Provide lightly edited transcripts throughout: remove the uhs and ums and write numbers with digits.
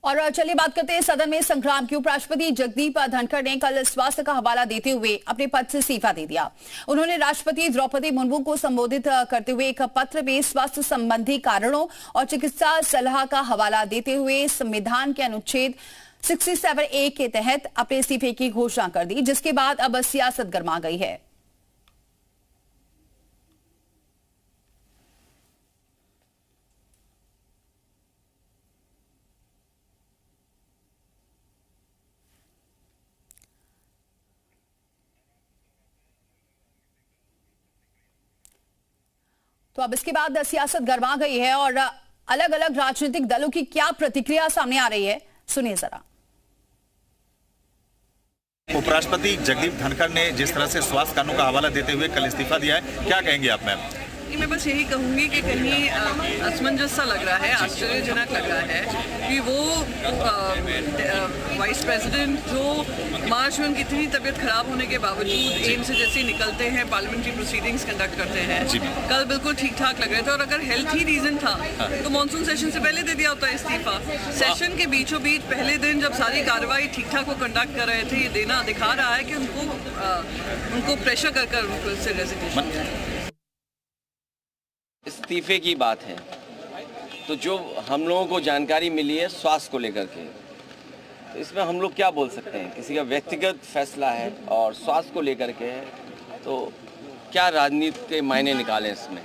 और चलिए बात करते हैं सदन में संग्राम की। उपराष्ट्रपति जगदीप धनखड़ ने कल स्वास्थ्य का हवाला देते हुए अपने पद से इस्तीफा दे दिया। उन्होंने राष्ट्रपति द्रौपदी मुर्मू को संबोधित करते हुए एक पत्र में स्वास्थ्य संबंधी कारणों और चिकित्सा सलाह का हवाला देते हुए संविधान के अनुच्छेद 67A के तहत अपने इस्तीफे की घोषणा कर दी, जिसके बाद अब सियासत गर्मा गई है। तो अब इसके बाद सियासत गर्मा गई है और अलग अलग राजनीतिक दलों की क्या प्रतिक्रिया सामने आ रही है, सुनिए जरा। उपराष्ट्रपति जगदीप धनखड़ ने जिस तरह से स्वास्थ्य कानून का हवाला देते हुए कल इस्तीफा दिया है, क्या कहेंगे आप मैम? मैं बस यही कहूँगी कि कहीं असमंजस सा लग रहा है, आश्चर्यजनक लग रहा है कि वो वाइस प्रेसिडेंट जो मार्च में उनकी इतनी तबीयत खराब होने के बावजूद एम्स से जैसे निकलते हैं पार्लियामेंट्री प्रोसीडिंग्स कंडक्ट करते हैं, कल बिल्कुल ठीक ठाक लग रहे थे। और अगर हेल्थ ही रीजन था तो मॉनसून सेशन से पहले दे दिया होता इस्तीफा। सेशन के बीचों बीच पहले दिन जब सारी कार्रवाई ठीक ठाक वो कंडक्ट कर रहे थे, ये देना दिखा रहा है कि उनको प्रेशर कर उनको इससे रेजिग्नेशन। इस्तीफे की बात है तो जो हम लोगों को जानकारी मिली है स्वास्थ्य को लेकर के, तो इसमें हम लोग क्या बोल सकते हैं? किसी का व्यक्तिगत फैसला है और स्वास्थ्य को लेकर के है, तो क्या राजनीति के मायने निकालें इसमें?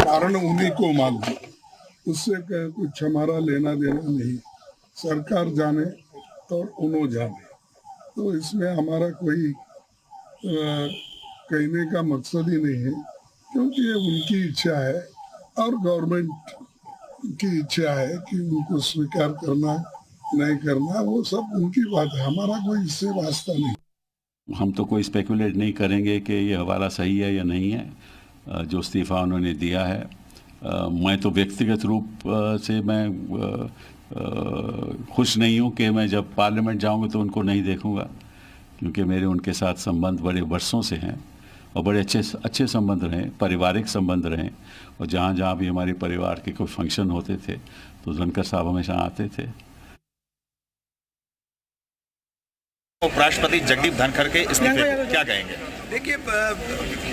कारण उन्हीं को मालूम, उससे कुछ हमारा लेना देना नहीं। सरकार जाने तो उन्होंने जाने, तो इसमें हमारा कोई कहने का मकसद ही नहीं है, क्योंकि ये उनकी इच्छा है और गवर्नमेंट की इच्छा है कि उनको स्वीकार करना नहीं करना, वो सब उनकी बात है, हमारा कोई इससे वास्ता नहीं। हम तो कोई स्पेकुलेट नहीं करेंगे कि ये हवाला सही है या नहीं है जो इस्तीफ़ा उन्होंने दिया है। मैं तो व्यक्तिगत रूप से मैं खुश नहीं हूँ कि मैं जब पार्लियामेंट जाऊँगा तो उनको नहीं देखूँगा, क्योंकि मेरे उनके साथ संबंध बड़े वर्षों से हैं और बड़े अच्छे संबंध रहे, पारिवारिक संबंध रहे। और जहाँ जहाँ भी हमारे परिवार के कोई फंक्शन होते थे तो धनखड़ साहब हमेशा आते थे। उपराष्ट्रपति जगदीप धनखड़ के इस्तीफे को क्या कहेंगे? देखिए,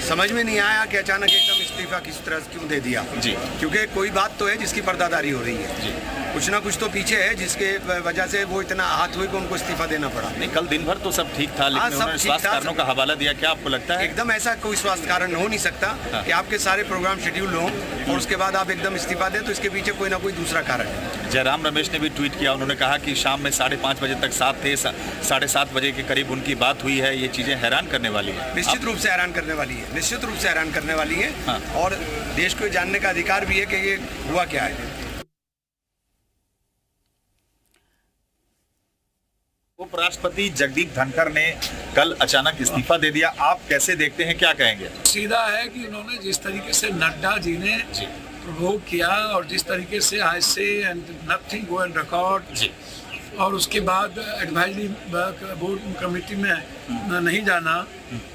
समझ में नहीं आया कि अचानक एकदम इस्तीफा किस तरह क्यों दे दिया जी, क्योंकि कोई बात तो है जिसकी पर्दादारी हो रही है जी। कुछ ना कुछ तो पीछे है जिसके वजह से वो इतना हाथ हुए कि उनको इस्तीफा देना पड़ा। नहीं, कल दिन भर तो सब ठीक था, लेकिन उन्होंने स्वास्थ्य कारणों का हवाला दिया। क्या आपको लगता है एकदम ऐसा कोई स्वास्थ्य कारण हो नहीं सकता कि आपके सारे प्रोग्राम शेड्यूल हों और उसके बाद आप एकदम इस्तीफा दें? तो इसके पीछे कोई ना कोई दूसरा कारण है। जयराम रमेश ने भी ट्वीट किया, उन्होंने कहा कि शाम में 5:30 बजे तक साथ थे, 7:30 बजे के करीब उनकी बात हुई है। ये चीजें हैरान करने वाली है, निश्चित रूप से हैरान करने वाली है, निश्चित रूप से हैरान करने वाली है। और देश को जानने का अधिकार भी है कि ये हुआ क्या है। उपराष्ट्रपति जगदीप धनखड़ ने कल अचानक इस्तीफा दे दिया, आप कैसे देखते हैं, क्या कहेंगे? सीधा है कि उन्होंने जिस तरीके से नड्डा जी ने प्रोवोक किया और जिस तरीके से आई से and nothing go and record, और उसके बाद एडवाइजरी बोर्ड कमेटी में नहीं जाना,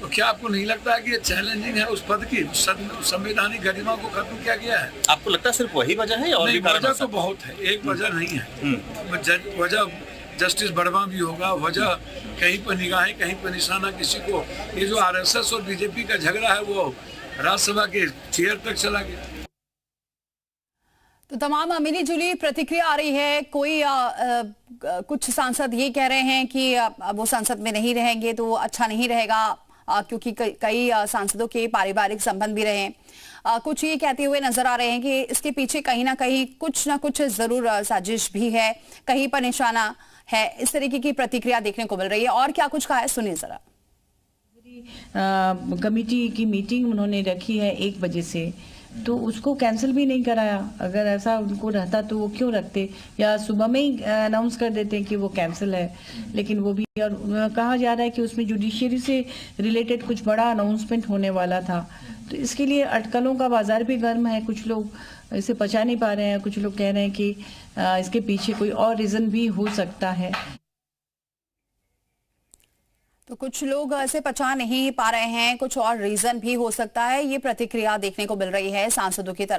तो क्या आपको नहीं लगता है कि ये चैलेंजिंग है उस पद की? संवैधानिक गरिमा को खत्म किया गया है। आपको लगता है सिर्फ वही वजह है? और नहीं, वजह तो बहुत है, एक वजह नहीं है। वजह जस्टिस बढ़वा भी होगा, वजह कहीं पर निगाहें कहीं पर निशाना किसी को। ये जो आरएसएस और बीजेपी का झगड़ा है वो राज्यसभा के चेयर तक चला गया। तो तमाम मिली जुली प्रतिक्रिया आ रही है। कोई कुछ सांसद ये कह रहे हैं कि वो संसद में नहीं रहेंगे तो अच्छा नहीं रहेगा, क्योंकि कई सांसदों के पारिवारिक संबंध भी रहे। कुछ ये कहते हुए नजर आ रहे हैं कि इसके पीछे कहीं ना कहीं कुछ ना कुछ जरूर साजिश भी है, कहीं पर निशाना है। इस तरीके की प्रतिक्रिया देखने को मिल रही है। और क्या कुछ कहा है, सुनिए जरा। कमेटी की मीटिंग उन्होंने रखी है 1 बजे से, तो उसको कैंसिल भी नहीं कराया। अगर ऐसा उनको रहता तो वो क्यों रखते, या सुबह में ही अनाउंस कर देते कि वो कैंसिल है। लेकिन वो भी, और कहा जा रहा है कि उसमें जुडिशियरी से रिलेटेड कुछ बड़ा अनाउंसमेंट होने वाला था, तो इसके लिए अटकलों का बाजार भी गर्म है। कुछ लोग इसे पचा नहीं पा रहे हैं, कुछ लोग कह रहे हैं कि इसके पीछे कोई और रीजन भी हो सकता है। तो कुछ लोग ऐसे पचा नहीं पा रहे हैं, कुछ और रीजन भी हो सकता है। ये प्रतिक्रिया देखने को मिल रही है सांसदों की तरफ।